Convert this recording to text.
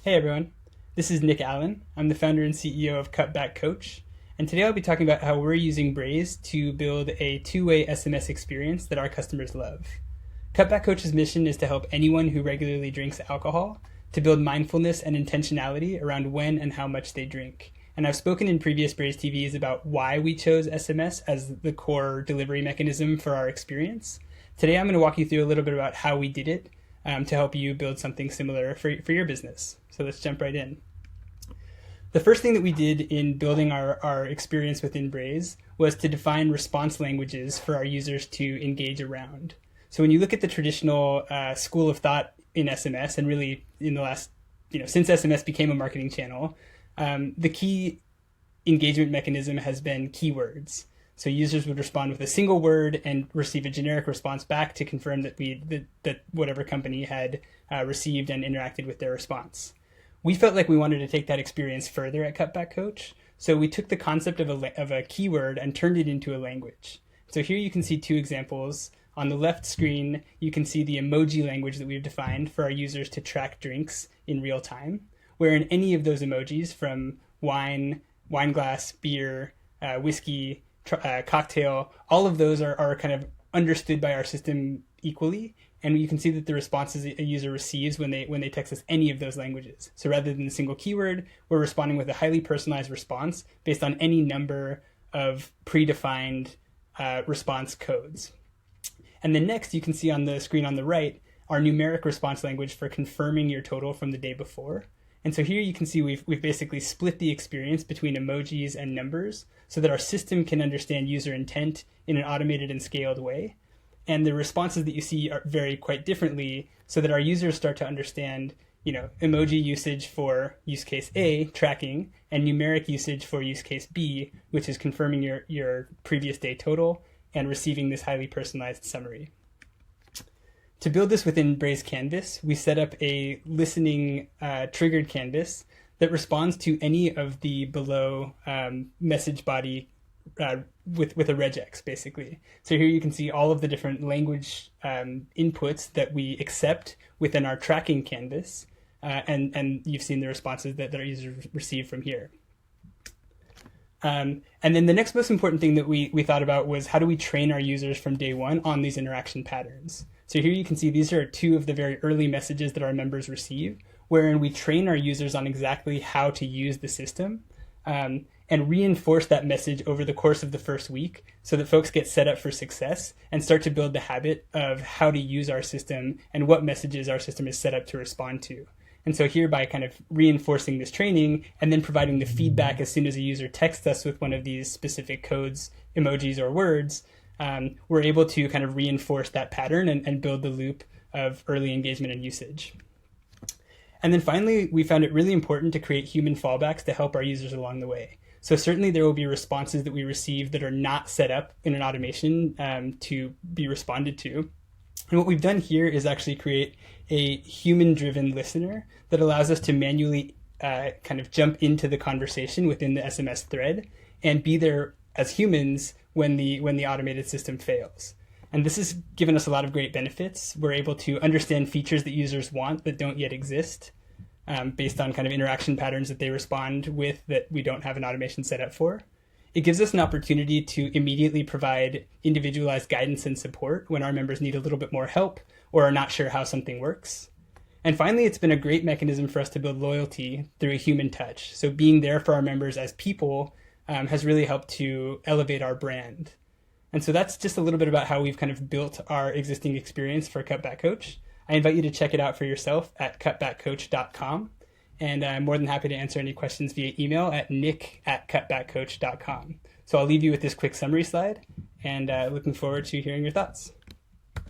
Hey everyone, this is Nick Allen. I'm the founder and CEO of Cutback Coach, and today I'll be talking about how we're using Braze to build a two-way SMS experience that our customers love. Cutback Coach's mission is to help anyone who regularly drinks alcohol to build mindfulness and intentionality around when and how much they drink. And I've spoken in previous Braze TVs about why we chose SMS as the core delivery mechanism for our experience. Today I'm going to walk you through a little bit about how we did it to help you build something similar for your business. So let's jump right in. The first thing that we did in building our experience within Braze was to define response languages for our users to engage around. So when you look at the traditional school of thought in SMS, and really in the last, since SMS became a marketing channel, the key engagement mechanism has been keywords. So users would respond with a single word and receive a generic response back to confirm that that whatever company had received and interacted with their response. We felt like we wanted to take that experience further at Cutback Coach, so we took the concept of a keyword and turned it into a language. So here you can see two examples. On the left screen, you can see the emoji language that we've defined for our users to track drinks in real time, where in any of those emojis, from wine, wine glass, beer, whiskey, cocktail, all of those are kind of understood by our system equally, and you can see that the responses a user receives when they text us any of those languages. So rather than a single keyword, we're responding with a highly personalized response based on any number of predefined response codes. And then next, you can see on the screen on the right our numeric response language for confirming your total from the day before. And so here you can see we've basically split the experience between emojis and numbers so that our system can understand user intent in an automated and scaled way. And the responses that you see vary quite differently so that our users start to understand, emoji usage for use case A, tracking, and numeric usage for use case B, which is confirming your previous day total and receiving this highly personalized summary. To build this within Braze Canvas, we set up a listening triggered canvas that responds to any of the below message body with a regex, basically. So here you can see all of the different language inputs that we accept within our tracking canvas, and you've seen the responses that our users receive from here. And then the next most important thing that we thought about was how do we train our users from day one on these interaction patterns. So here you can see these are two of the very early messages that our members receive, wherein we train our users on exactly how to use the system and reinforce that message over the course of the first week so that folks get set up for success and start to build the habit of how to use our system and what messages our system is set up to respond to. And so here, by kind of reinforcing this training and then providing the feedback as soon as a user texts us with one of these specific codes, emojis, or words, we're able to kind of reinforce that pattern and build the loop of early engagement and usage. And then finally, we found it really important to create human fallbacks to help our users along the way. So certainly there will be responses that we receive that are not set up in an automation to be responded to. And what we've done here is actually create a human-driven listener that allows us to manually kind of jump into the conversation within the SMS thread and be there as humans when the automated system fails. And this has given us a lot of great benefits. We're able to understand features that users want that don't yet exist based on kind of interaction patterns that they respond with that we don't have an automation set up for. It gives us an opportunity to immediately provide individualized guidance and support when our members need a little bit more help or are not sure how something works. And finally, it's been a great mechanism for us to build loyalty through a human touch. So being there for our members as people has really helped to elevate our brand. And so that's just a little bit about how we've kind of built our existing experience for Cutback Coach. I invite you to check it out for yourself at cutbackcoach.com. And I'm more than happy to answer any questions via email at nick@cutbackcoach.com. So I'll leave you with this quick summary slide and looking forward to hearing your thoughts.